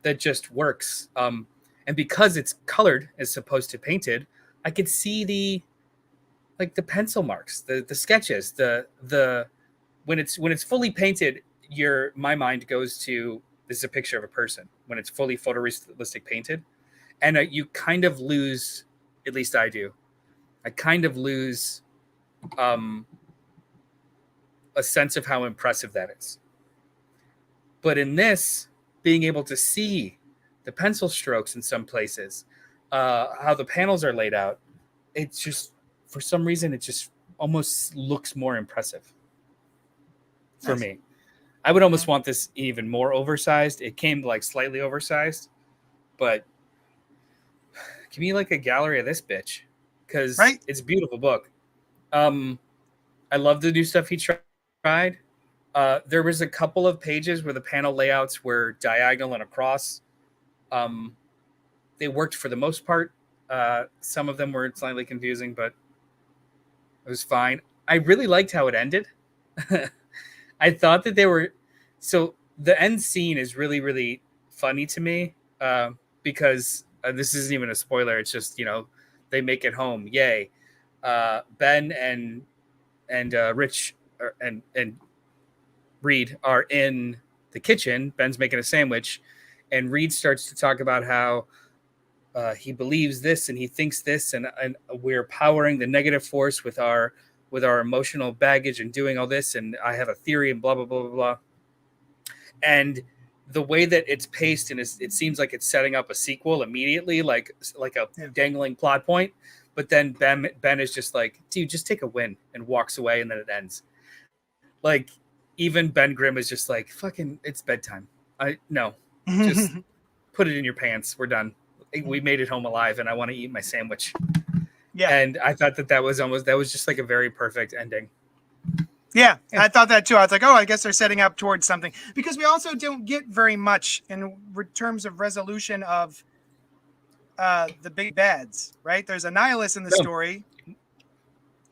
that just works. And because it's colored as opposed to painted, I could see the pencil marks, the sketches, the when it's fully painted, my mind goes to this is a picture of a person. When it's fully photorealistic painted, and you kind of lose, at least I do, I kind of lose a sense of how impressive that is. But in this, being able to see the pencil strokes in some places, how the panels are laid out, it's just, for some reason, it just almost looks more impressive for me. I would almost want this even more oversized. It came like slightly oversized, but give me like a gallery of this bitch because Right? it's a beautiful book. I love the new stuff he tried. There was a couple of pages where the panel layouts were diagonal and across. They worked for the most part. Some of them were slightly confusing, but it was fine. I really liked how it ended. I thought that they were so the end scene is really, really funny to me because this isn't even a spoiler. It's just, they make it home. Yay. Ben and Rich and Reed are in the kitchen. Ben's making a sandwich, and Reed starts to talk about how he believes this and he thinks this, and we're powering the negative force with our emotional baggage and doing all this, and I have a theory and blah blah blah blah blah. And the way that it's paced, and it seems like it's setting up a sequel immediately, like a dangling plot point. But then Ben is just like, dude, just take a win, and walks away, and then it ends. Like, even Ben Grimm is just like, fucking, it's bedtime. Just put it in your pants. We're done. We made it home alive, and I want to eat my sandwich. Yeah. And I thought that was just like a very perfect ending. Yeah, I thought that too. I was like, oh, I guess they're setting up towards something, because we also don't get very much in terms of resolution of the big bads, right? There's a nihilist in the story,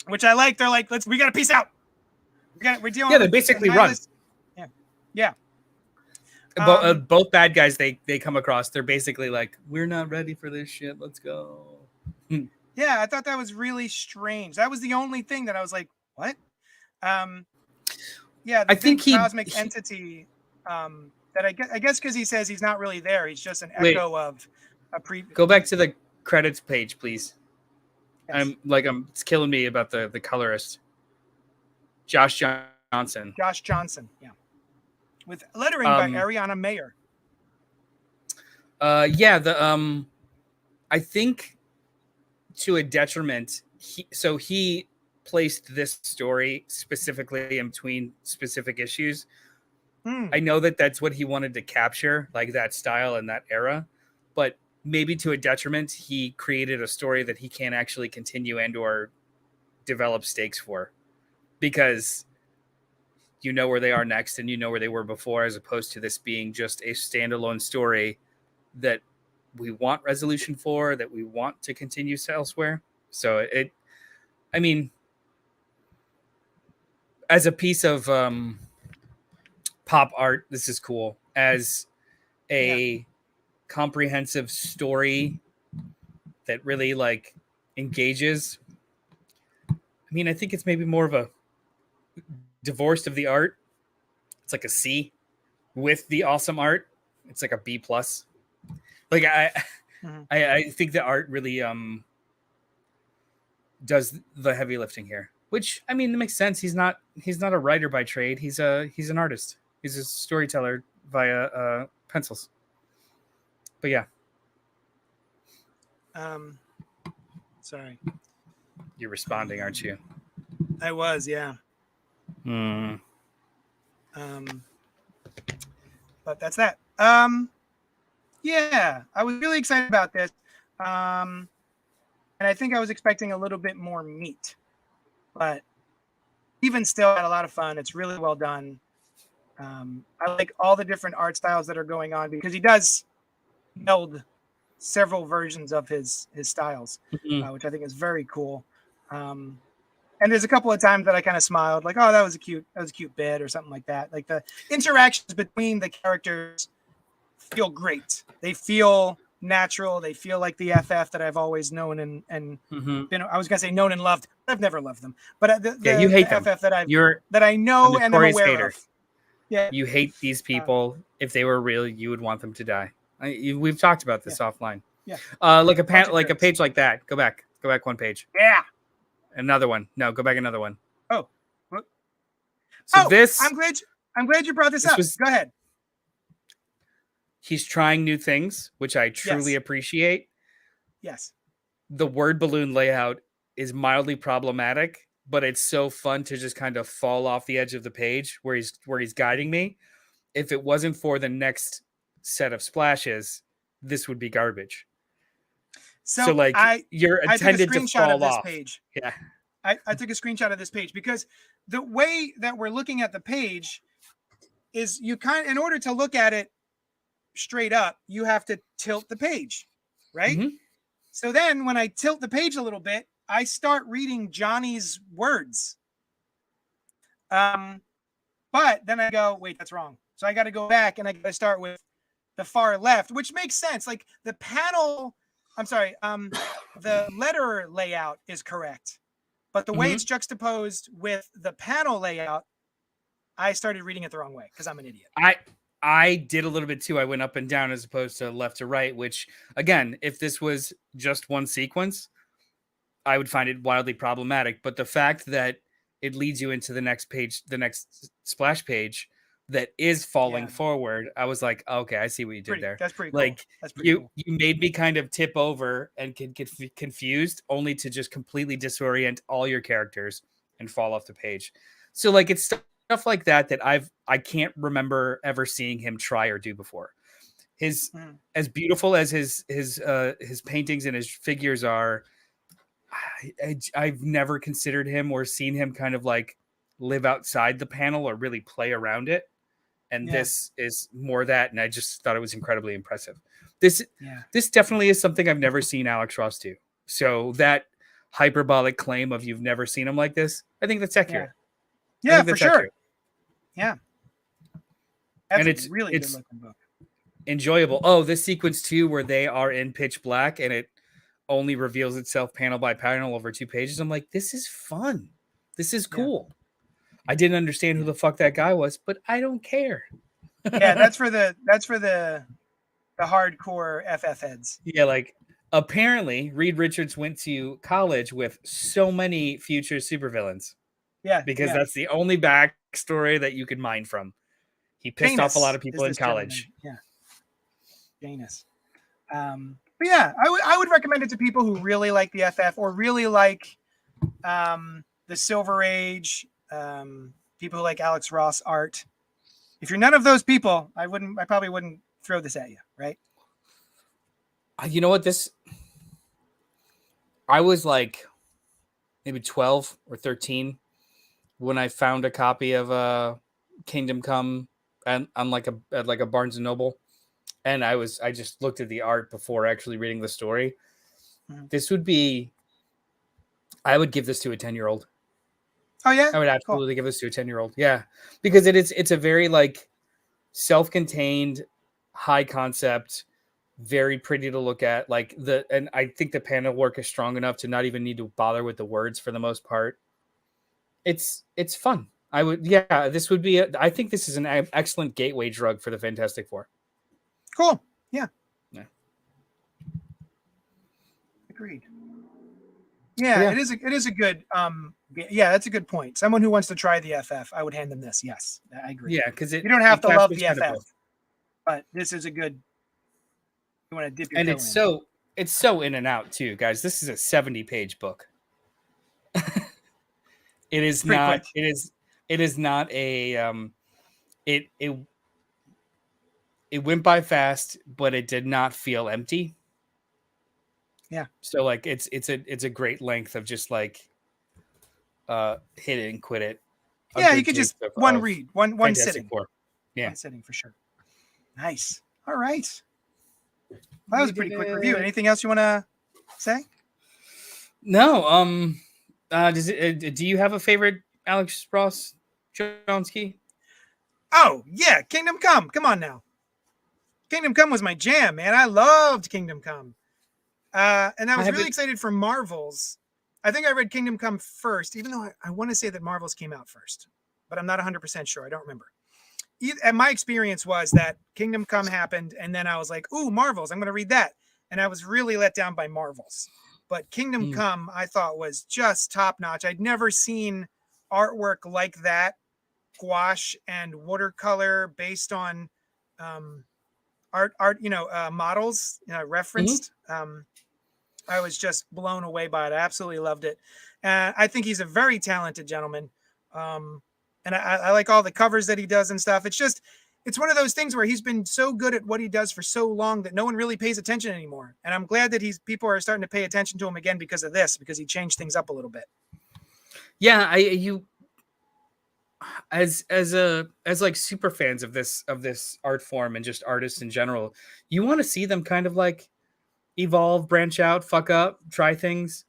which I like. They're like, we got to peace out. We're dealing. Yeah, they basically run. Yeah. Both bad guys they come across, they're basically like, we're not ready for this shit. Let's go. Yeah, I thought that was really strange. That was the only thing that I was like, what? Yeah, I think cosmic entity. That I guess because he says he's not really there. He's just an echo of a previous. Go back to the credits page, please. Yes. It's killing me about the colorist. Josh Johnson. Yeah. With lettering by Ariana Mayer. I think to a detriment, he placed this story specifically in between specific issues. I know that that's what he wanted to capture, like that style and that era, but maybe to a detriment, he created a story that he can't actually continue and or develop stakes for, because you know where they are next and you know where they were before, as opposed to this being just a standalone story that we want resolution for, that we want to continue elsewhere. So as a piece of pop art, this is cool. As a comprehensive story that really like engages, I think it's maybe more of a divorced of the art. It's like a C. With the awesome art, it's like a B plus. Like I think the art really does the heavy lifting here, which it makes sense. He's not a writer by trade. He's an artist. He's a storyteller via pencils. But yeah. Sorry. You're responding, aren't you? I was, yeah. But that's that. Yeah, I was really excited about this. And I think I was expecting a little bit more meat. But even still, I had a lot of fun. It's really well done. I like all the different art styles that are going on, because he does meld several versions of his styles, which I think is very cool. And there's a couple of times that I kind of smiled, like, oh, that was a cute bit or something like that. Like, the interactions between the characters feel great. They feel natural. They feel like the FF that I've always known and been. I was gonna say known and loved. I've never loved them, but you hate the them. FF that I know and am aware hater. of. Yeah, you hate these people. If they were real, you would want them to die. We've talked about this offline. Yeah, like a page like that. Go back one page. Yeah. Another one. No, go back another one. Oh. So this. I'm glad you brought this up. Go ahead. He's trying new things, which I truly appreciate. Yes. The word balloon layout is mildly problematic, but it's so fun to just kind of fall off the edge of the page where he's guiding me. If it wasn't for the next set of splashes, this would be garbage. So like you're I took a intended to screenshot fall of this off. page. Yeah. I took a screenshot of this page because the way that we're looking at the page is in order to look at it straight up, you have to tilt the page, right? Mm-hmm. So then when I tilt the page a little bit, I start reading Johnny's words. But then I go, wait, that's wrong. So I got to go back and I got to start with the far left, which makes sense. Like the panel, the letter layout is correct. But the way it's juxtaposed with the panel layout, I started reading it the wrong way because I'm an idiot. I did a little bit too. I went up and down as opposed to left to right, which again, if this was just one sequence, I would find it wildly problematic. But the fact that it leads you into the next page, the next splash page that is falling forward, I was like, okay, I see what you did there. That's pretty cool. Like that's pretty cool. You made me kind of tip over and get confused, only to just completely disorient all your characters and fall off the page. So like it's stuff like that I can't remember ever seeing him try or do before. As beautiful as his paintings and his figures are, I've never considered him or seen him kind of like live outside the panel or really play around it. And this is more that, and I just thought it was incredibly impressive. This definitely is something I've never seen Alex Ross do. So that hyperbolic claim of you've never seen him like this, I think that's accurate. Yeah, for sure. Accurate. Yeah. And it's really good looking book. Enjoyable. Oh, this sequence too, where they are in pitch black and it only reveals itself panel by panel over 2 pages. I'm like, this is fun. This is cool. Yeah. I didn't understand who the fuck that guy was, but I don't care. Yeah, that's for the hardcore FF heads. Yeah, like apparently Reed Richards went to college with so many future supervillains. Yeah, because that's the only backstory that you could mine from. He pissed off a lot of people in college. Gentleman. Yeah, Janus. But yeah, I would recommend it to people who really like the FF or really like the Silver Age. People who like Alex Ross art. If you're none of those people, I probably wouldn't throw this at you, right? You know what? I was like maybe 12 or 13 when I found a copy of Kingdom Come and on like a Barnes and Noble, and I just looked at the art before actually reading the story. Mm-hmm. I would give this to a 10-year-old. Oh yeah, I would absolutely give this to a 10-year-old. Yeah, because it's a very like self-contained, high concept, very pretty to look at. And I think the panel work is strong enough to not even need to bother with the words for the most part. It's fun. This would be. I think this is an excellent gateway drug for the Fantastic Four. Cool. Yeah. Agreed. Yeah, it is a good. That's a good point. Someone who wants to try the FF, I would hand them this. Yes, I agree. Yeah, because you don't have to love the FF, but this is a good. You want to dip your toe in. It's so in and out too, guys. This is a 70-page book. It is not. Quick. It is not a. It went by fast, but it did not feel empty. Yeah. So like it's a great length of just like hit it and quit it. Yeah, you could just one read, one sitting. Yeah. One sitting for sure. Nice. All right. Well, that was a pretty quick review. Anything else you want to say? No. Do you have a favorite Alex Ross Jonesky? Oh yeah, Kingdom Come. Come on now. Kingdom Come was my jam, man. I loved Kingdom Come. And I was really excited for Marvel's. I think I read Kingdom Come first, even though I want to say that Marvel's came out first, but I'm not 100% sure. I don't remember. And my experience was that Kingdom Come happened, and then I was like, ooh, Marvel's, I'm going to read that. And I was really let down by Marvel's. But Kingdom Come, I thought, was just top-notch. I'd never seen artwork like that, gouache and watercolor based on models, referenced. I was just blown away by it. I absolutely loved it. And I think he's a very talented gentleman. And I like all the covers that he does and stuff. It's just, it's one of those things where he's been so good at what he does for so long that no one really pays attention anymore. And I'm glad that people are starting to pay attention to him again because of this, because he changed things up a little bit. Yeah, as like super fans of this art form and just artists in general, you want to see them kind of like evolve, branch out, fuck up, try things.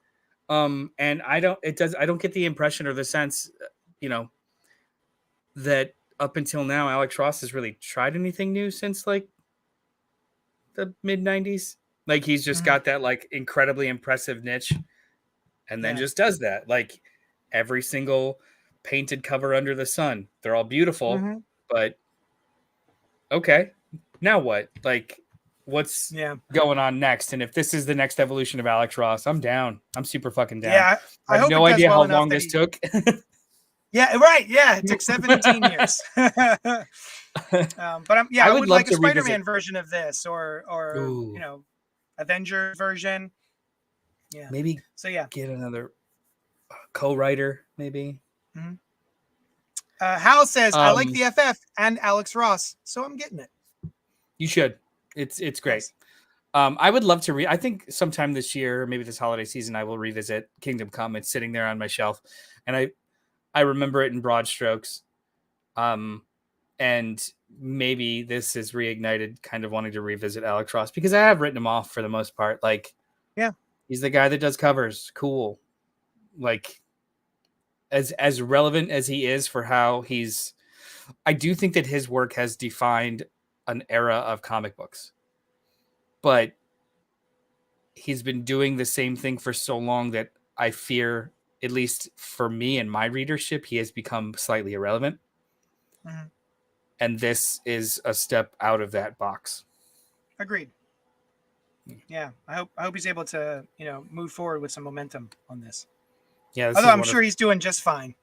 And I don't get the impression or the sense, that up until now Alex Ross has really tried anything new since like the mid 90s. Like he's just got that like incredibly impressive niche and then just does that. Like every single painted cover under the sun, they're all beautiful, but okay, now what? Like what's going on next? And if this is the next evolution of Alex Ross, I'm down. I'm super fucking down. Yeah, I have no idea how long this took. Yeah, right. Yeah, it took 17 years. But I would like a Spider-Man version of this, or Avenger version. Yeah, maybe. So yeah, get another co-writer, maybe. Hal says I like the FF and Alex Ross, so I'm getting it. You should. It's great. Yes. I would love to I think sometime this year, maybe this holiday season, I will revisit Kingdom Come. It's sitting there on my shelf, and I remember it in broad strokes. And maybe this is reignited kind of wanting to revisit Alex Ross, because I have written him off for the most part. Like, yeah, he's the guy that does covers. Cool. Like as relevant as he is for how I do think that his work has defined an era of comic books, but he's been doing the same thing for so long that I fear, at least for me and my readership, he has become slightly irrelevant. And this is a step out of that box. Agreed. Yeah, I hope he's able to, move forward with some momentum on this. Yeah, although I'm sure he's doing just fine.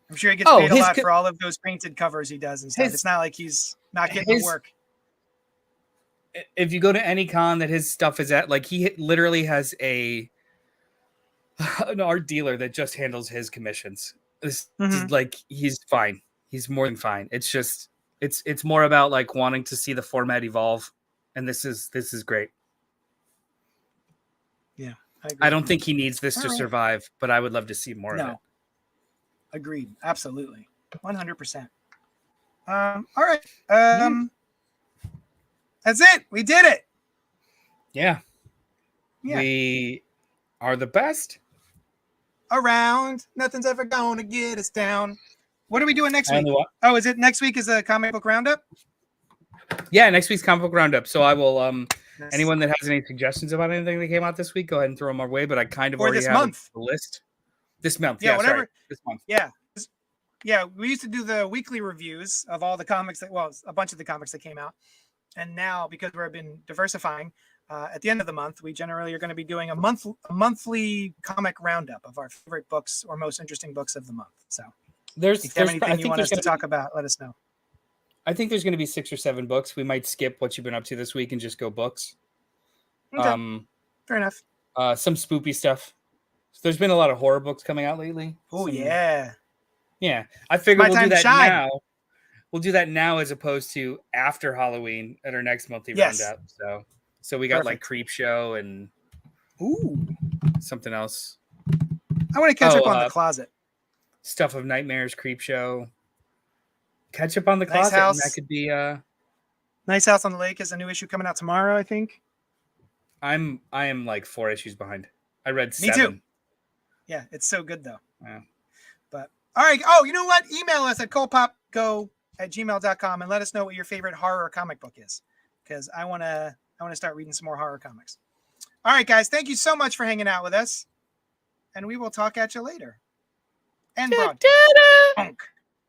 I'm sure he gets paid a lot for all of those painted covers he does and stuff. It's not like he's not getting the work. If you go to any con that his stuff is at, like, he literally has an art dealer that just handles his commissions. This is like, he's fine. He's more than fine. It's just, it's more about like wanting to see the format evolve, and this is great. Yeah, I don't think he needs this to survive, but I would love to see more of it. Agreed. Absolutely. 100%. All right. That's it. We did it. Yeah. We are the best around. Nothing's ever gonna get us down. What are we doing next week? Oh, is it next week is a comic book roundup? Yeah, next week's comic book roundup. So I will anyone that has any suggestions about anything that came out this week, go ahead and throw them our way, but I kind of already have the list. This month. Yeah, whatever. Sorry, this month. Yeah. Yeah, we used to do the weekly reviews of all the comics a bunch of the comics that came out. And now, because we've been diversifying, at the end of the month, we generally are going to be doing a monthly comic roundup of our favorite books or most interesting books of the month. So if you have anything you want us to talk about, let us know. I think there's going to be 6 or 7 books. We might skip what you've been up to this week and just go books. Okay. Fair enough. Some spoopy stuff. So there's been a lot of horror books coming out lately. Oh, yeah. Yeah. I figure we'll do that now. We'll do that now as opposed to after Halloween at our next monthly roundup. So we got like Creep Show and something else. I want to catch up on The Closet. Stuff of Nightmares, Creep Show. Catch up on The Closet. Nice House. And that could be Nice House on the Lake is a new issue coming out tomorrow, I think. I am like 4 issues behind. I read 7. Me too. Yeah, it's so good though. Yeah. But all right. Oh, you know what? Email us at cultpopgo@gmail.com and let us know what your favorite horror comic book is, because I want to start reading some more horror comics. All right, guys. Thank you so much for hanging out with us, and we will talk at you later. And broadcast.